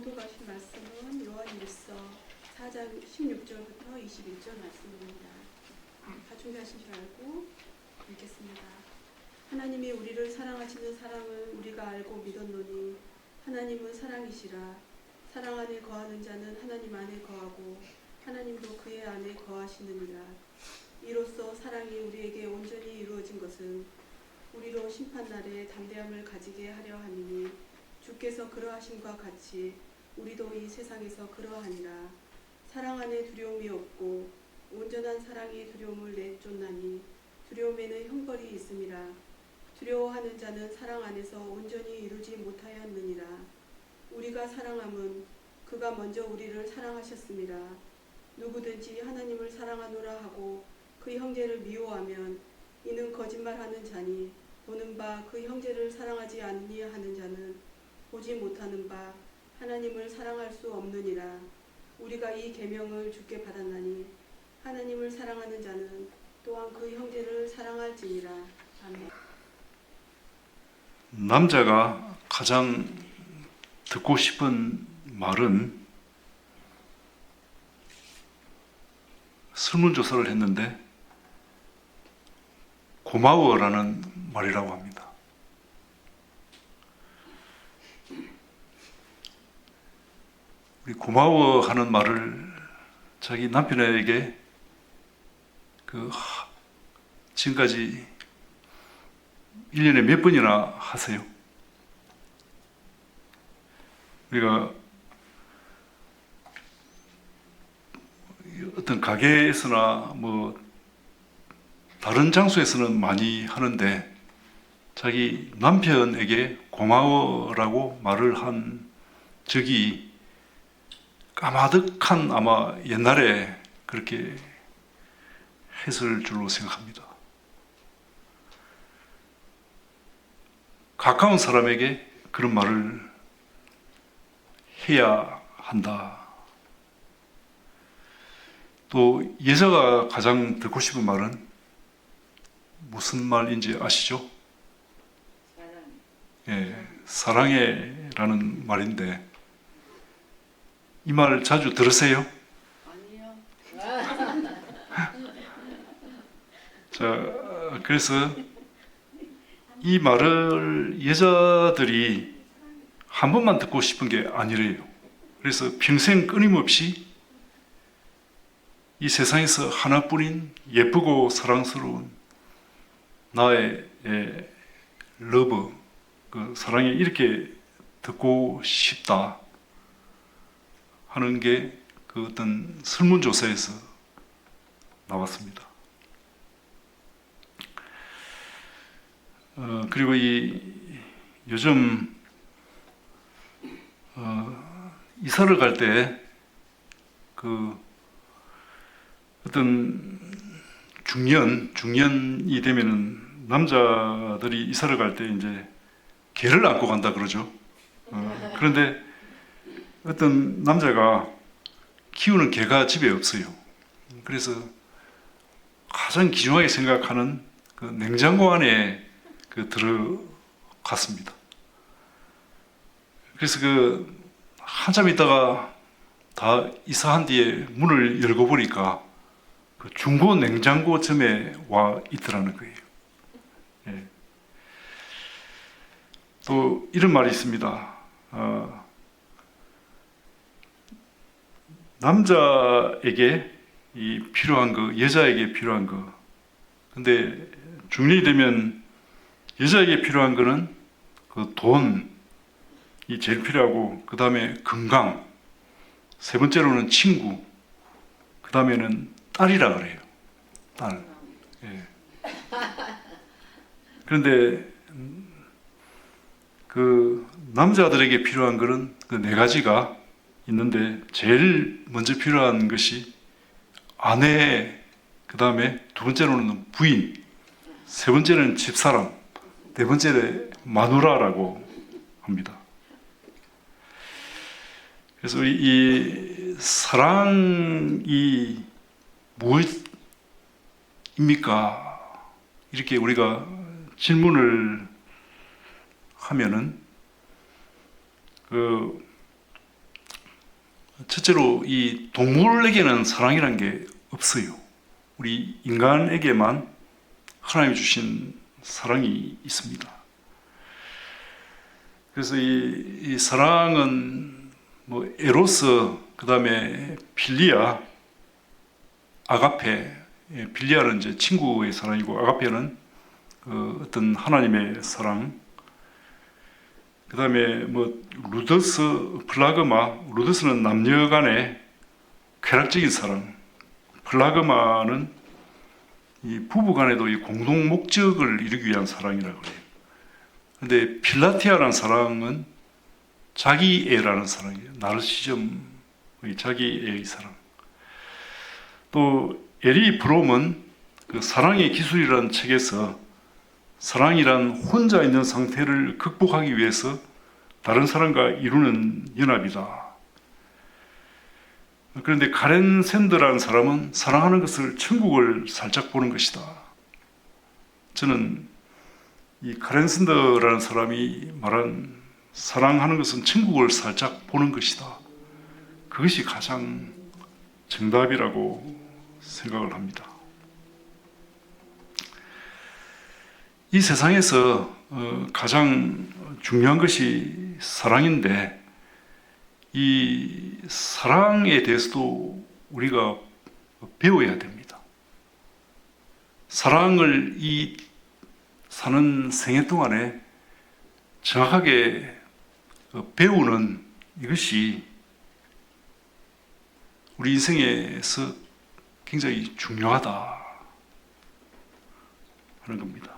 봉독하신 말씀은 요한일서 4장 16절부터 21절 말씀입니다. 다 준비하신 줄 알고 읽겠습니다. 하나님이 우리를 사랑하시는 사랑을 우리가 알고 믿었노니 하나님은 사랑이시라. 사랑 안에 거하는 자는 하나님 안에 거하고 하나님도 그의 안에 거하시느니라. 이로써 사랑이 우리에게 온전히 이루어진 것은 우리로 심판날에 담대함을 가지게 하려 함이니 주께서 그러하심과 같이 우리도 이 세상에서 그러하니라. 사랑 안에 두려움이 없고 온전한 사랑이 두려움을 내쫓나니 두려움에는 형벌이 있음이라. 두려워하는 자는 사랑 안에서 온전히 이루지 못하였느니라. 우리가 사랑함은 그가 먼저 우리를 사랑하셨음이라. 누구든지 하나님을 사랑하노라 하고 그 형제를 미워하면 이는 거짓말하는 자니 보는 바 그 형제를 사랑하지 않으니 하는 자는 보지 못하는 바 하나님을 사랑할 수 없느니라. 우리가 이 계명을 주께 받았나니 하나님을 사랑하는 자는 또한 그 형제를 사랑할지니라. 아멘. 남자가 가장 듣고 싶은 말은 설문조사를 했는데 고마워라는 말이라고 합니다. 우리 고마워하는 말을 자기 남편에게 지금까지 1년에 몇 번이나 하세요? 우리가 어떤 가게에서나 다른 장소에서는 많이 하는데 자기 남편에게 고마워라고 말을 한 적이 까마득한 아마 옛날에 그렇게 했을 줄로 생각합니다. 가까운 사람에게 그런 말을 해야 한다. 또 여자가 가장 듣고 싶은 말은 무슨 말인지 아시죠? 사랑해라는 말인데 이 말 자주 들으세요? 아니요. 자, 그래서 이 말을 여자들이 한 번만 듣고 싶은 게 아니래요. 그래서 평생 끊임없이 이 세상에서 하나뿐인 예쁘고 사랑스러운 나의 러브, 그 사랑이 이렇게 듣고 싶다 하는 게 그 어떤 설문조사에서 나왔습니다. 그리고 요즘 이사를 갈 때 어떤 중년이 되면은 남자들이 이사를 갈 때 이제 개를 안고 간다 그러죠. 그런데 어떤 남자가 키우는 개가 집에 없어요. 그래서 가장 귀중하게 생각하는 그 냉장고 안에 들어갔습니다. 그래서 한참 있다가 다 이사한 뒤에 문을 열고 보니까 중고 냉장고점에 와 있더라는 거예요. 또 이런 말이 있습니다. 남자에게 필요한 거, 여자에게 필요한 거. 근데 중년이 되면 여자에게 필요한 거는 돈이 제일 필요하고, 그 다음에 건강, 세 번째로는 친구, 그 다음에는 딸이라 그래요. 딸. 그런데 남자들에게 필요한 거는 네 가지가 있는데 제일 먼저 필요한 것이 아내, 그 다음에 두 번째로는 부인, 세 번째는 집사람, 네 번째는 마누라라고 합니다. 그래서 이 사랑이 무엇입니까? 이렇게 우리가 질문을 하면은 첫째로 이 동물에게는 사랑이란 게 없어요. 우리 인간에게만 하나님이 주신 사랑이 있습니다. 그래서 이 사랑은 뭐 에로스, 그 다음에 필리아, 아가페. 필리아는 이제 친구의 사랑이고 아가페는 어떤 하나님의 사랑. 그 다음에 뭐 루더스, 플라그마. 루더스는 남녀간의 쾌락적인 사랑. 플라그마는 이 부부간에도 이 공동 목적을 이루기 위한 사랑이라고 해요. 근데 필라티아라는 사랑은 자기애라는 사랑이에요. 나르시즘의 자기애의 사랑. 또 에리 브롬은 그 사랑의 기술이라는 책에서 사랑이란 혼자 있는 상태를 극복하기 위해서 다른 사람과 이루는 연합이다. 그런데 카렌 샌드라는 사람은 사랑하는 것을 천국을 살짝 보는 것이다. 저는 이 카렌 샌드라는 사람이 말한 사랑하는 것은 천국을 살짝 보는 것이다. 그것이 가장 정답이라고 생각을 합니다. 이 세상에서 가장 중요한 것이 사랑인데 이 사랑에 대해서도 우리가 배워야 됩니다. 사랑을 이 사는 생애 동안에 정확하게 배우는 이것이 우리 인생에서 굉장히 중요하다 하는 겁니다.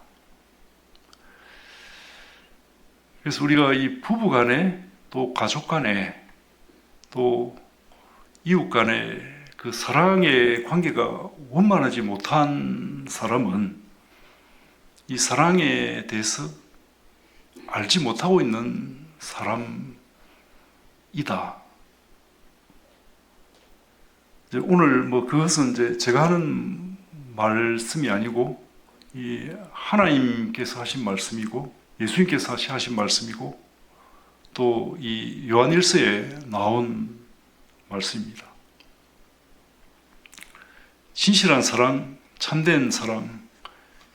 그래서 우리가 이 부부 간에 또 가족 간에 또 이웃 간에 그 사랑의 관계가 원만하지 못한 사람은 이 사랑에 대해서 알지 못하고 있는 사람이다. 이제 오늘 뭐 그것은 이제 제가 하는 말씀이 아니고 이 하나님께서 하신 말씀이고 예수님께서 하신 말씀이고 또 이 요한일서에 나온 말씀입니다. 진실한 사랑, 참된 사랑,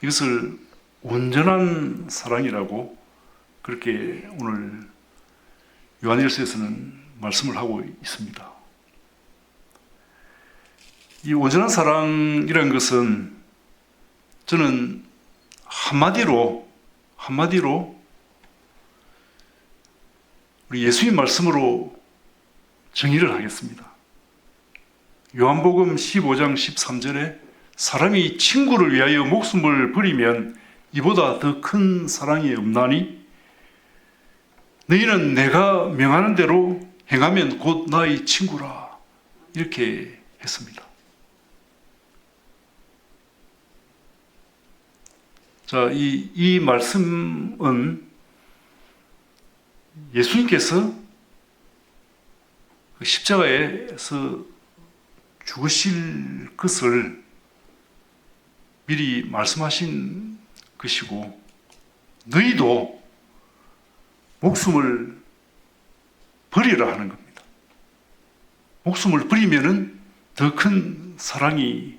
이것을 온전한 사랑이라고 그렇게 오늘 요한일서에서는 말씀을 하고 있습니다. 이 온전한 사랑이라는 것은 저는 한마디로 우리 예수님 말씀으로 정의를 하겠습니다. 요한복음 15장 13절에 사람이 친구를 위하여 목숨을 버리면 이보다 더 큰 사랑이 없나니 너희는 내가 명하는 대로 행하면 곧 나의 친구라 이렇게 했습니다. 자, 이 말씀은 예수님께서 십자가에서 죽으실 것을 미리 말씀하신 것이고 너희도 목숨을 버리라 하는 겁니다. 목숨을 버리면은 더 큰 사랑이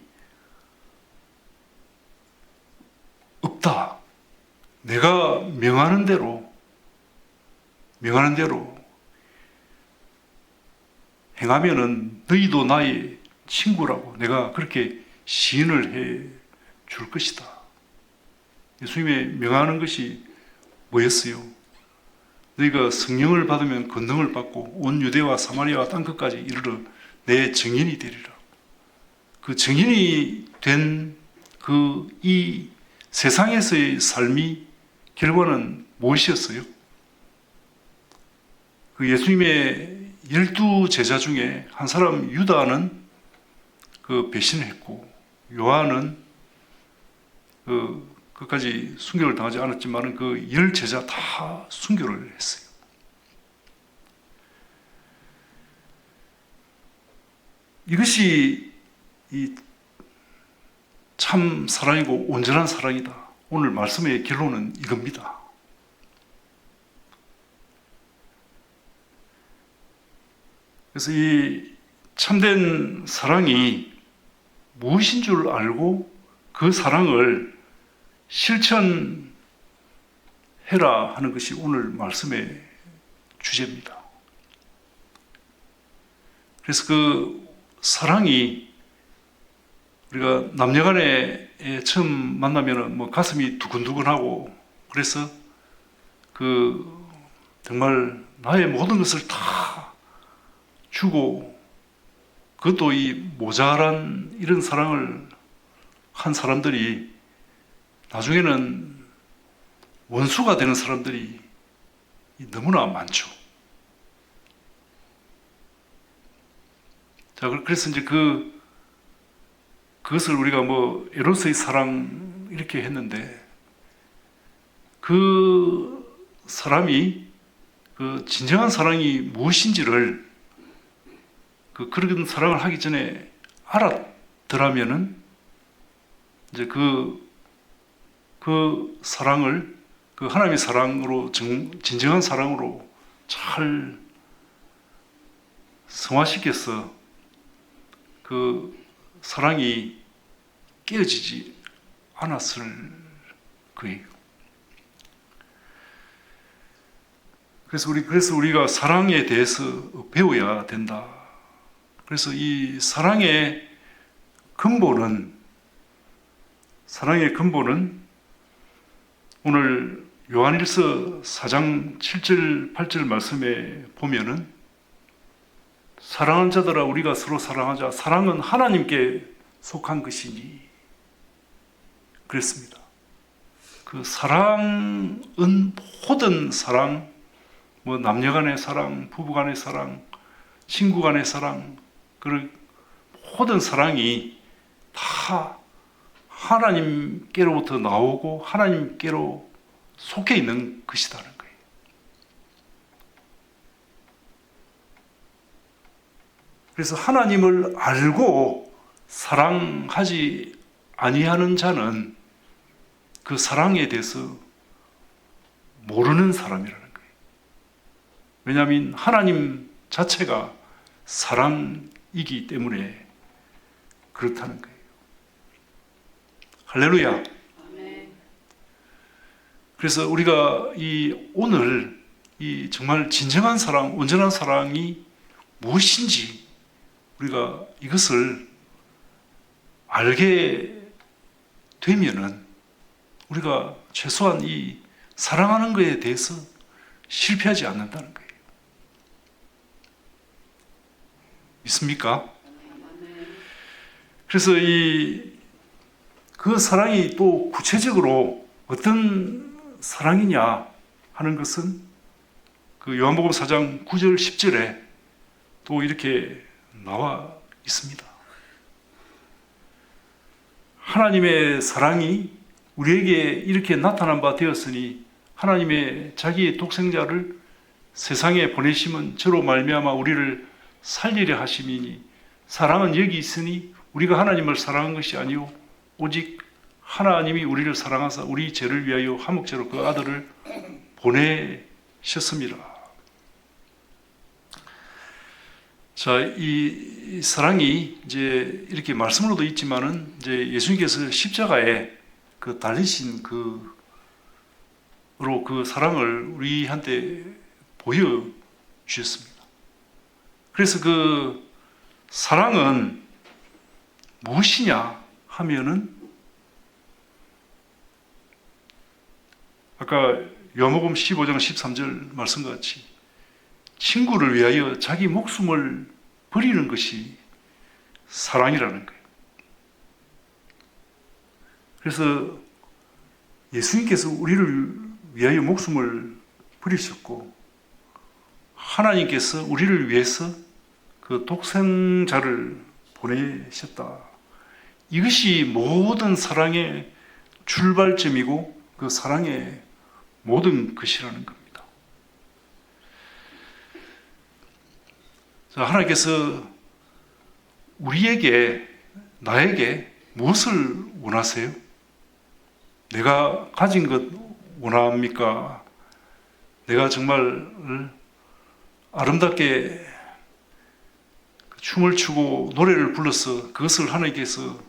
없다. 내가 명하는 대로 행하면은 너희도 나의 친구라고 내가 그렇게 시인을 해 줄 것이다. 예수님의 명하는 것이 뭐였어요? 너희가 성령을 받으면 권능을 받고 온 유대와 사마리아와 땅끝까지 이르러 내 증인이 되리라. 그 증인이 된 이 세상에서의 삶이 결과는 무엇이었어요? 그 예수님의 12제자 중에 한 사람 유다는 그 배신을 했고 요한은 끝까지 순교를 당하지 않았지만 그 10제자 다 순교를 했어요. 이것이 이 참 사랑이고 온전한 사랑이다. 오늘 말씀의 결론은 이겁니다. 그래서 이 참된 사랑이 무엇인 줄 알고 그 사랑을 실천해라 하는 것이 오늘 말씀의 주제입니다. 그래서 그 사랑이 우리가 남녀간에 처음 만나면 뭐 가슴이 두근두근하고 그래서 그 정말 나의 모든 것을 다 주고 그것도 이 모자란 이런 사랑을 한 사람들이 나중에는 원수가 되는 사람들이 너무나 많죠. 자, 그래서 이제 그것을 우리가 뭐 에로스의 사랑 이렇게 했는데 그 사람이 그 진정한 사랑이 무엇인지를 그런 사랑을 하기 전에 알았더라면은 이제 그 사랑을 그 하나님의 사랑으로 진정한 사랑으로 잘 성화시켜서 그 사랑이 깨어지지 않았을 거예요. 그래서 우리가 사랑에 대해서 배워야 된다. 그래서 이 사랑의 근본은 오늘 요한일서 4장 7절 8절 말씀에 보면은 사랑하는 자들아 우리가 서로 사랑하자. 사랑은 하나님께 속한 것이니 그랬습니다. 그 사랑은 모든 사랑, 뭐 남녀 간의 사랑, 부부 간의 사랑, 친구 간의 사랑, 그 모든 사랑이 다 하나님께로부터 나오고 하나님께로 속해 있는 것이라는 거예요. 그래서 하나님을 알고 사랑하지 아니하는 자는 그 사랑에 대해서 모르는 사람이라는 거예요. 왜냐하면 하나님 자체가 사랑이기 때문에 그렇다는 거예요. 할렐루야. 그래서 우리가 오늘 정말 진정한 사랑, 온전한 사랑이 무엇인지 우리가 이것을 알게 되면은 우리가 최소한 이 사랑하는 것에 대해서 실패하지 않는다는 거예요. 믿습니까? 그래서 그 사랑이 또 구체적으로 어떤 사랑이냐 하는 것은 그 요한복음 4장 9절 10절에 또 이렇게 나와 있습니다. 하나님의 사랑이 우리에게 이렇게 나타난 바 되었으니 하나님의 자기의 독생자를 세상에 보내심은 저로 말미암아 우리를 살리려 하심이니 사랑은 여기 있으니 우리가 하나님을 사랑한 것이 아니요 오직 하나님이 우리를 사랑하사 우리 죄를 위하여 화목제로 그 아들을 보내셨습니다. 자, 이 사랑이 이제 이렇게 말씀으로도 있지만은 이제 예수님께서 십자가에 그 달리신 그 사랑을 우리한테 보여 주셨습니다. 그래서 그 사랑은 무엇이냐 하면은 아까 요한복음 15장 13절 말씀과 같이 친구를 위하여 자기 목숨을 버리는 것이 사랑이라는 거예요. 그래서 예수님께서 우리를 위하여 목숨을 버리셨고 하나님께서 우리를 위해서 그 독생자를 보내셨다. 이것이 모든 사랑의 출발점이고 그 사랑의 모든 것이라는 겁니다. 자, 하나님께서 나에게 무엇을 원하세요? 내가 가진 것 원합니까? 내가 정말 아름답게 춤을 추고 노래를 불러서 그것을 하나님께서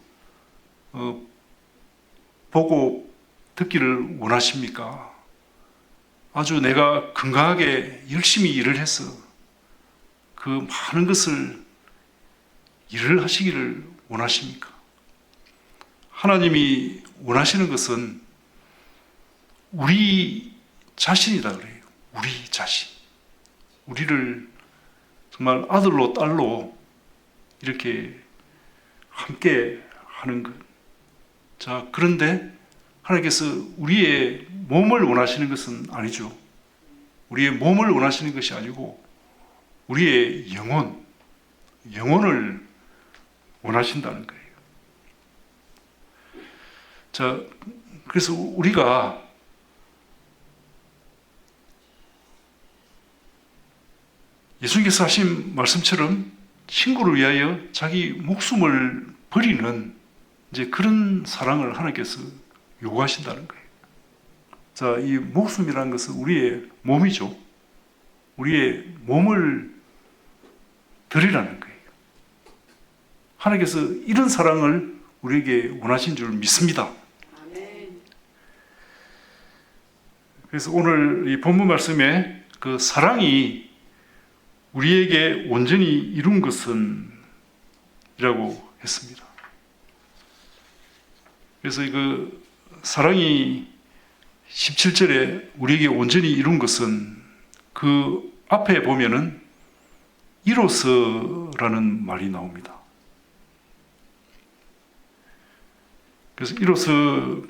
보고 듣기를 원하십니까? 아주 내가 건강하게 열심히 일을 해서 그 많은 것을 일을 하시기를 원하십니까? 하나님이 원하시는 것은 우리 자신이다 그래요. 우리 자신. 우리를 정말 아들로 딸로 이렇게 함께 하는 것. 자, 그런데 하나님께서 우리의 몸을 원하시는 것은 아니죠. 우리의 몸을 원하시는 것이 아니고 우리의 영혼을 원하신다는 거예요. 자, 그래서 우리가 예수님께서 하신 말씀처럼 친구를 위하여 자기 목숨을 버리는 이제 그런 사랑을 하나님께서 요구하신다는 거예요. 자, 이 목숨이라는 것은 우리의 몸이죠. 우리의 몸을 드리라는 거예요. 하나님께서 이런 사랑을 우리에게 원하신 줄 믿습니다. 아멘. 그래서 오늘 이 본문 말씀에 그 사랑이 우리에게 온전히 이룬 것은 이라고 했습니다. 그래서 그 사랑이 17절에 우리에게 온전히 이룬 것은 그 앞에 보면은 이로서라는 말이 나옵니다. 그래서 이로서라는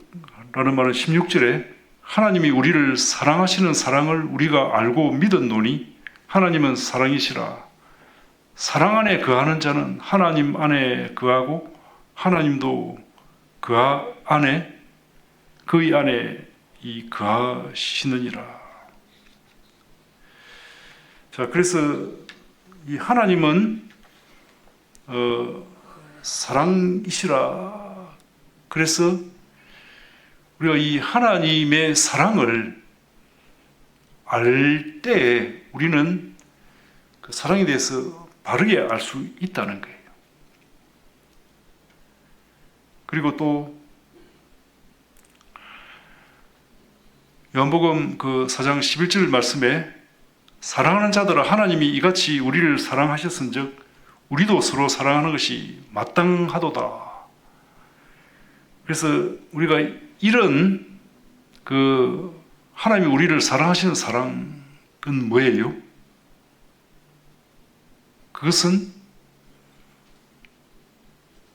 말은 16절에 하나님이 우리를 사랑하시는 사랑을 우리가 알고 믿었노니 하나님은 사랑이시라. 사랑 안에 거하는 자는 하나님 안에 거하고 하나님도 그의 안에 거하시느니라. 자, 그래서 이 하나님은 사랑이시라. 그래서 우리가 이 하나님의 사랑을 알 때 우리는 그 사랑에 대해서 바르게 알 수 있다는 거예요. 그리고 또 요한복음 그 4장 11절 말씀에 사랑하는 자들아 하나님이 이같이 우리를 사랑하셨은즉 우리도 서로 사랑하는 것이 마땅하도다. 그래서 우리가 이런 그 하나님이 우리를 사랑하시는 사랑은 뭐예요? 그것은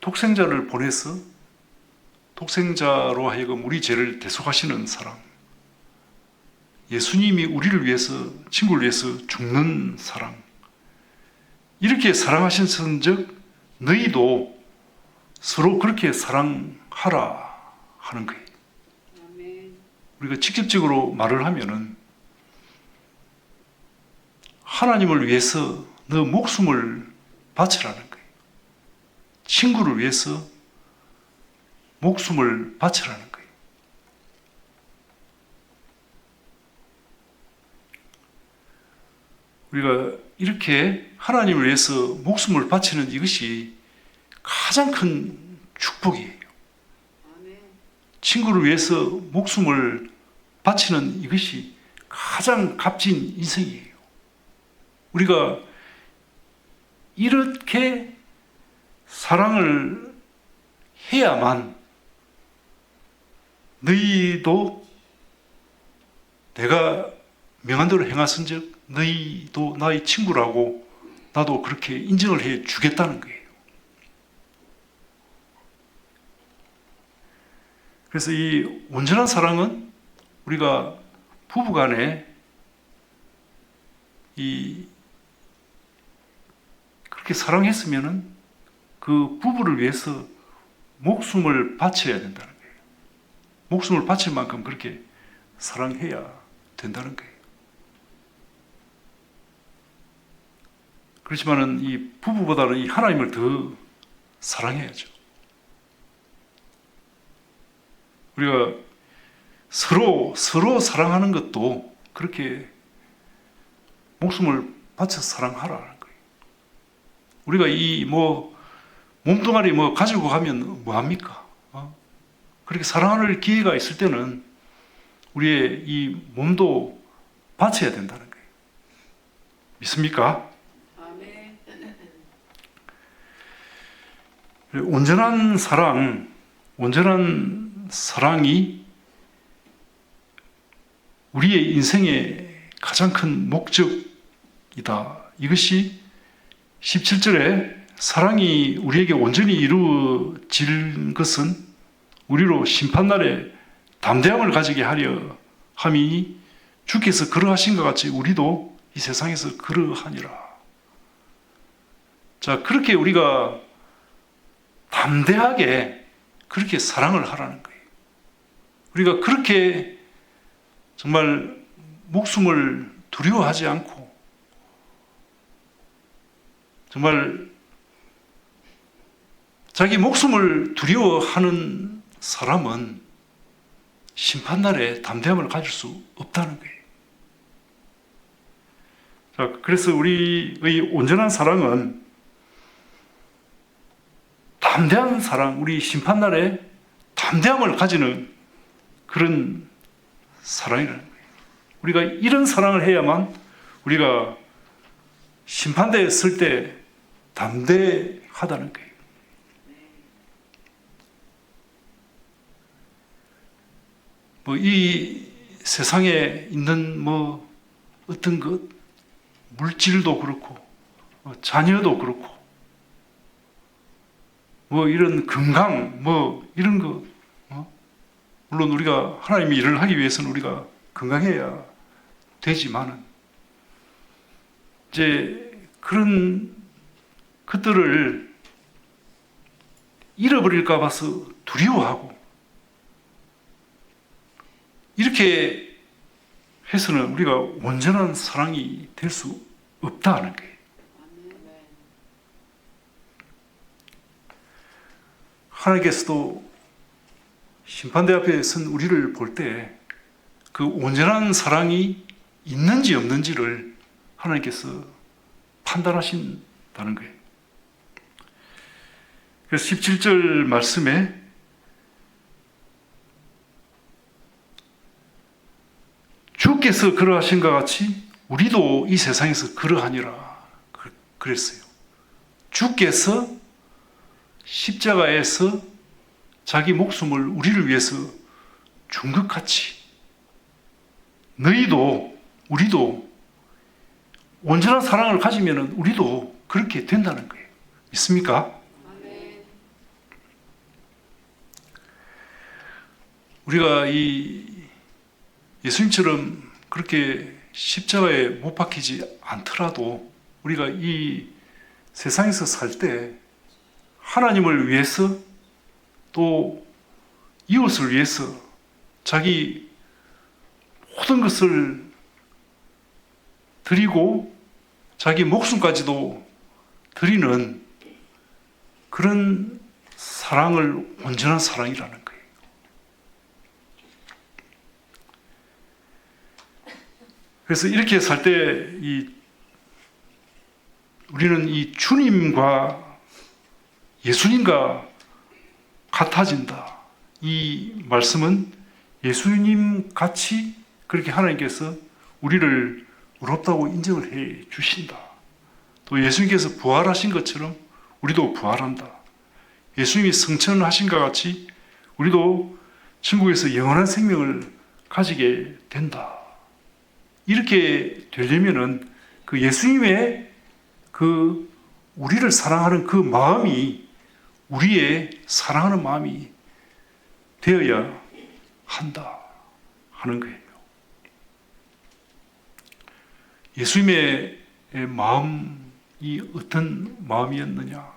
독생자를 보내서 독생자로 하여금 우리 죄를 대속하시는 사랑. 예수님이 우리를 위해서, 친구를 위해서 죽는 사랑. 이렇게 사랑하신즉 너희도 서로 그렇게 사랑하라 하는 거예요. 아멘. 우리가 직접적으로 말을 하면은 하나님을 위해서 너 목숨을 바치라는 거예요. 친구를 위해서 목숨을 바치라는 거예요. 우리가 이렇게 하나님을 위해서 목숨을 바치는 이것이 가장 큰 축복이에요. 아멘. 친구를 위해서 목숨을 바치는 이것이 가장 값진 인생이에요. 우리가 이렇게 사랑을 해야만 너희도 내가 명한 대로 행하선즉 너희도 나의 친구라고 나도 그렇게 인정을 해 주겠다는 거예요. 그래서 이 온전한 사랑은 우리가 부부간에 그렇게 사랑했으면은 그 부부를 위해서 목숨을 바쳐야 된다는 거예요. 목숨을 바칠 만큼 그렇게 사랑해야 된다는 거예요. 그렇지만은 이 부부보다는 이 하나님을 더 사랑해야죠. 우리가 서로 사랑하는 것도 그렇게 목숨을 바쳐서 사랑하라는 거예요. 우리가 이 몸뚱아리 가지고 가면 뭐 합니까? 그렇게 사랑할 기회가 있을 때는 우리의 이 몸도 바쳐야 된다는 거예요. 믿습니까? 아멘. 온전한 사랑이 우리의 인생의 가장 큰 목적이다. 이것이 17절에 사랑이 우리에게 온전히 이루어질 것은 우리로 심판날에 담대함을 가지게 하려 함이 주께서 그러하신 것 같이 우리도 이 세상에서 그러하니라. 자, 그렇게 우리가 담대하게 그렇게 사랑을 하라는 거예요. 우리가 그렇게 정말 목숨을 두려워하지 않고 정말 자기 목숨을 두려워하는 사람은 심판날에 담대함을 가질 수 없다는 거예요. 자, 그래서 우리의 온전한 사랑은 담대한 사랑, 우리 심판날에 담대함을 가지는 그런 사랑이라는 거예요. 우리가 이런 사랑을 해야만 우리가 심판대에 설 때 담대하다는 거예요. 이 세상에 있는 어떤 것, 물질도 그렇고, 자녀도 그렇고, 이런 건강, 이런 거, 물론 우리가 하나님의 일을 하기 위해서는 우리가 건강해야 되지만은, 이제 그런 것들을 잃어버릴까 봐서 두려워하고, 이렇게 해서는 우리가 온전한 사랑이 될 수 없다는 거예요. 하나님께서도 심판대 앞에 선 우리를 볼 때 그 온전한 사랑이 있는지 없는지를 하나님께서 판단하신다는 거예요. 그래서 17절 말씀에 주께서 그러하신 것 같이 우리도 이 세상에서 그러하니라 그랬어요. 주께서 십자가에서 자기 목숨을 우리를 위해서 준 것 같이 너희도 우리도 온전한 사랑을 가지면 우리도 그렇게 된다는 거예요. 믿습니까? 아멘. 우리가 이 예수님처럼 그렇게 십자가에 못 박히지 않더라도 우리가 이 세상에서 살 때 하나님을 위해서 또 이웃을 위해서 자기 모든 것을 드리고 자기 목숨까지도 드리는 그런 사랑을 온전한 사랑이라는 거예요. 그래서 이렇게 살 때 우리는 이 주님과 예수님과 같아진다. 이 말씀은 예수님 같이 그렇게 하나님께서 우리를 의롭다고 인정을 해 주신다. 또 예수님께서 부활하신 것처럼 우리도 부활한다. 예수님이 승천하신 것 같이 우리도 천국에서 영원한 생명을 가지게 된다. 이렇게 되려면은 그 예수님의 그 우리를 사랑하는 그 마음이 우리의 사랑하는 마음이 되어야 한다 하는 거예요. 예수님의 마음이 어떤 마음이었느냐?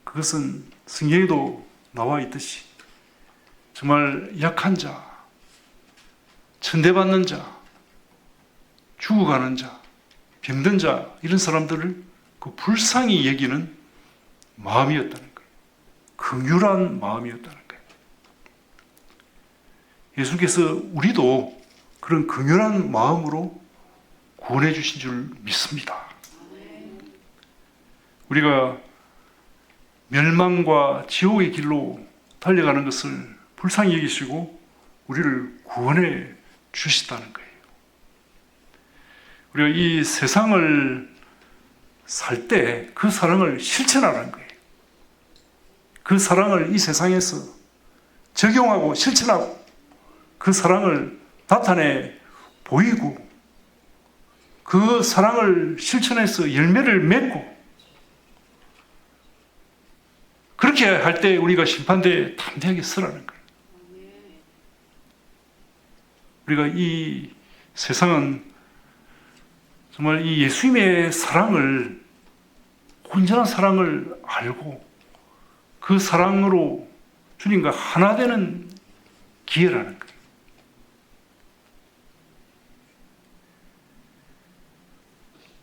그것은 성경에도 나와 있듯이 정말 약한 자, 천대받는 자, 죽어가는 자, 병든 자 이런 사람들을 그 불쌍히 여기는 마음이었다는 거예요. 긍휼한 마음이었다는 거예요. 예수께서 우리도 그런 긍휼한 마음으로 구원해 주신 줄 믿습니다. 우리가 멸망과 지옥의 길로 달려가는 것을 불쌍히 여기시고 우리를 구원해 주시다는 거예요. 우리가 이 세상을 살 때 그 사랑을 실천하라는 거예요. 그 사랑을 이 세상에서 적용하고 실천하고 그 사랑을 나타내 보이고 그 사랑을 실천해서 열매를 맺고 그렇게 할 때 우리가 심판대에 담대하게 서라는 거예요. 우리가 이 세상은 정말 이 예수님의 사랑을, 온전한 사랑을 알고 그 사랑으로 주님과 하나 되는 기회라는 거예요.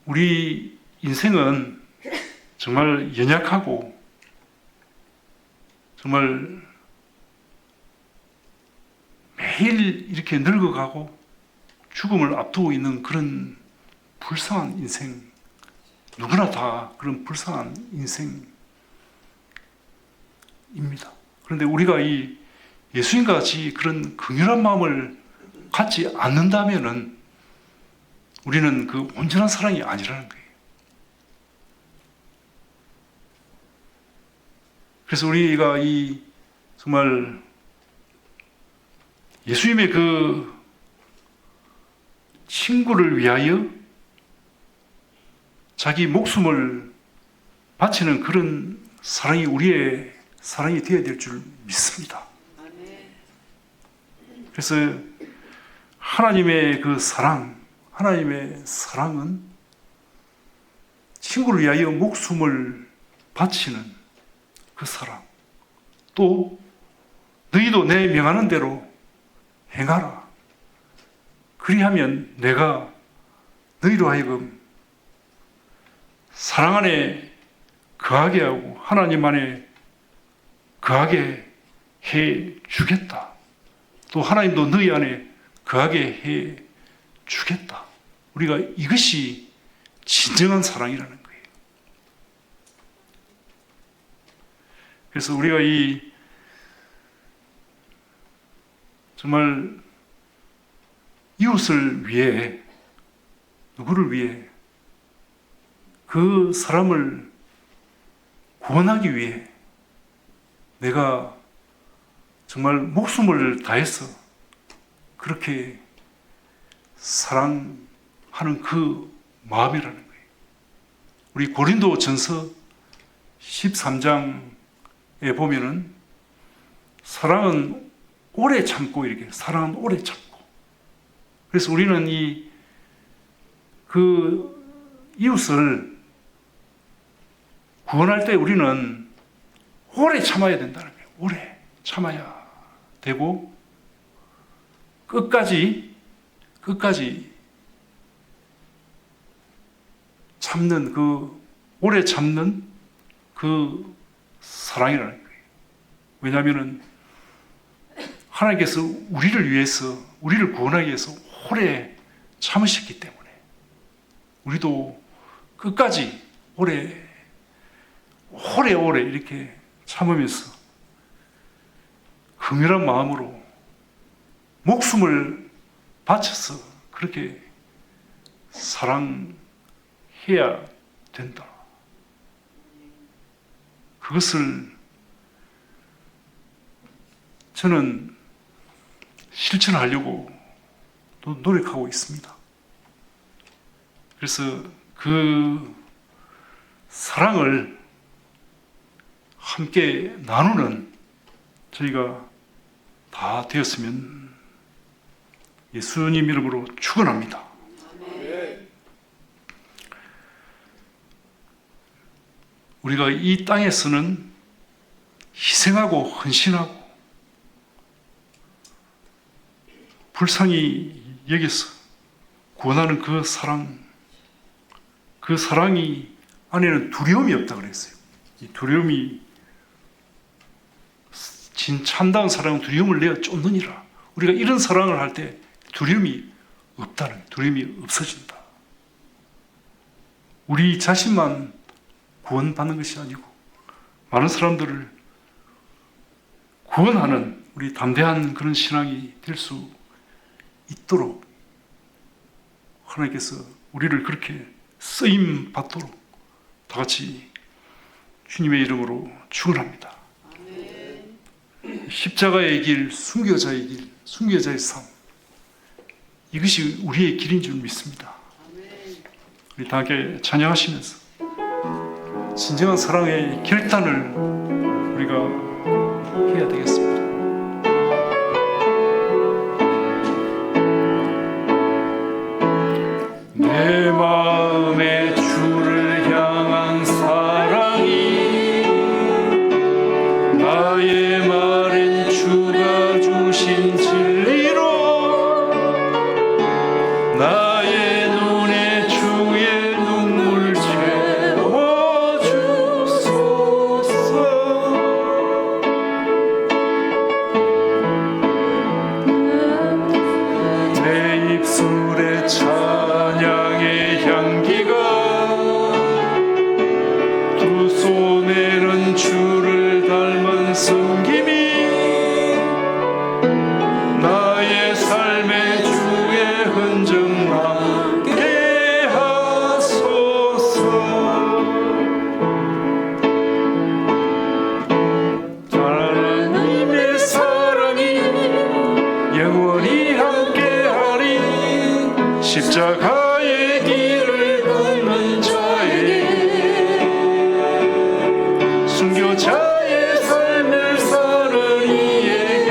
우리 인생은 정말 연약하고 정말 매일 이렇게 늙어가고 죽음을 앞두고 있는 그런 불쌍한 인생, 누구나 다 그런 불쌍한 인생입니다. 그런데 우리가 이 예수님과 같이 그런 긍휼한 마음을 갖지 않는다면은 우리는 그 온전한 사랑이 아니라는 거예요. 그래서 우리가 이 정말 예수님의 그 친구를 위하여 자기 목숨을 바치는 그런 사랑이 우리의 사랑이 되어야 될 줄 믿습니다. 그래서 하나님의 그 사랑, 하나님의 사랑은 친구를 위하여 목숨을 바치는 그 사랑, 또 너희도 내 명하는 대로 행하라. 그리하면 내가 너희로 하여금 사랑 안에 거하게 하고 하나님 안에 거하게 해 주겠다. 또 하나님도 너희 안에 거하게 해 주겠다. 우리가 이것이 진정한 사랑이라는 거예요. 그래서 우리가 이 정말 이웃을 위해, 누구를 위해, 그 사람을 구원하기 위해 내가 정말 목숨을 다해서 그렇게 사랑하는 그 마음이라는 거예요. 우리 고린도 전서 13장에 보면은 사랑은 오래 참고, 이렇게 사랑은 오래 참고. 그래서 우리는 그 이웃을 구원할 때 우리는 오래 참아야 된다는 거예요. 오래 참아야 되고 끝까지 참는 그 오래 참는 그 사랑이라는 거예요. 왜냐하면은 하나님께서 우리를 위해서, 우리를 구원하기 위해서 오래 참으셨기 때문에 우리도 끝까지 오래 이렇게 참으면서 긍휼한 마음으로 목숨을 바쳐서 그렇게 사랑해야 된다. 그것을 저는 실천하려고 또 노력하고 있습니다. 그래서 그 사랑을 함께 나누는 저희가 다 되었으면 예수님 이름으로 축원합니다. 우리가 이 땅에서는 희생하고 헌신하고 불쌍히 여기서 구원하는 그 사랑이 안에는 두려움이 없다 그랬어요. 이 두려움이, 진 참다운 사랑은 두려움을 내어 쫓느니라. 우리가 이런 사랑을 할 때 두려움이 없다는, 두려움이 없어진다. 우리 자신만 구원받는 것이 아니고 많은 사람들을 구원하는 우리 담대한 그런 신앙이 될 수 있도록 하나님께서 우리를 그렇게 쓰임 받도록 다 같이 주님의 이름으로 축원합니다. 십자가의 길, 순교자의 길, 순교자의 삶, 이것이 우리의 길인 줄 믿습니다. 우리 다 함께 찬양하시면서 진정한 사랑의 결단을 우리가 해야 되겠습니다. 내 마음에 주를 향한 사랑이 나의 말은 주가 주신 진리로 나의 눈에 주의 눈물 채워주소서. 내 입술에 찬양의 향기가 두 손에는 주를 닮은 섬김이 나의 삶에 주의 흔적 남게 하소서. 하나님의 사랑이 영원히 함께하리. 십자가의 길을 걷는 자에게 순교자의 삶을 사는 이에게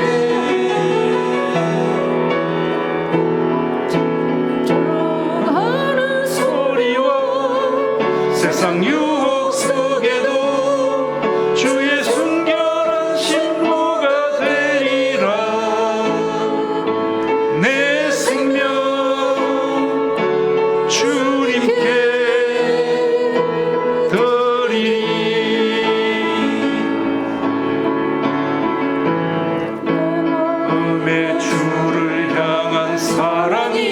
돌아가는 소리와 세상 유혹 속에도 주의 순결한 신부가 되리라. 내 생명 주님께 드리리. 마음의 주를 향한 사랑이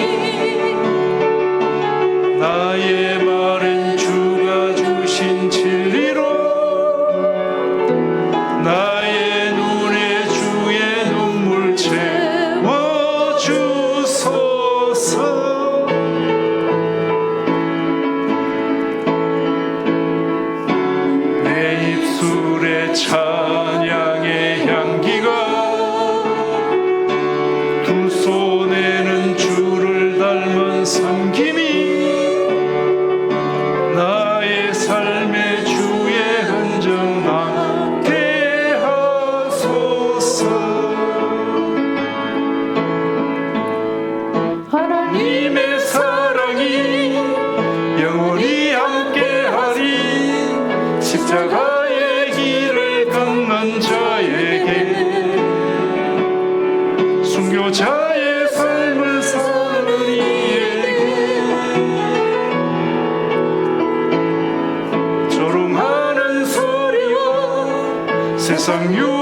나의 말은 주가 주신 진리로 나의 눈에 주의 눈물 채워주소서. 내 입술에 찬양의 향기가 두 손에는 주를 닮은 섬김이 나의 삶에 주의 흔적 남게 하소서. 하나님의 사랑이 영원히 함께하리. 십자가의 길을 걷는 자에게 순교자의 삶을 사는 이에게 조롱하는 소리와 세상 유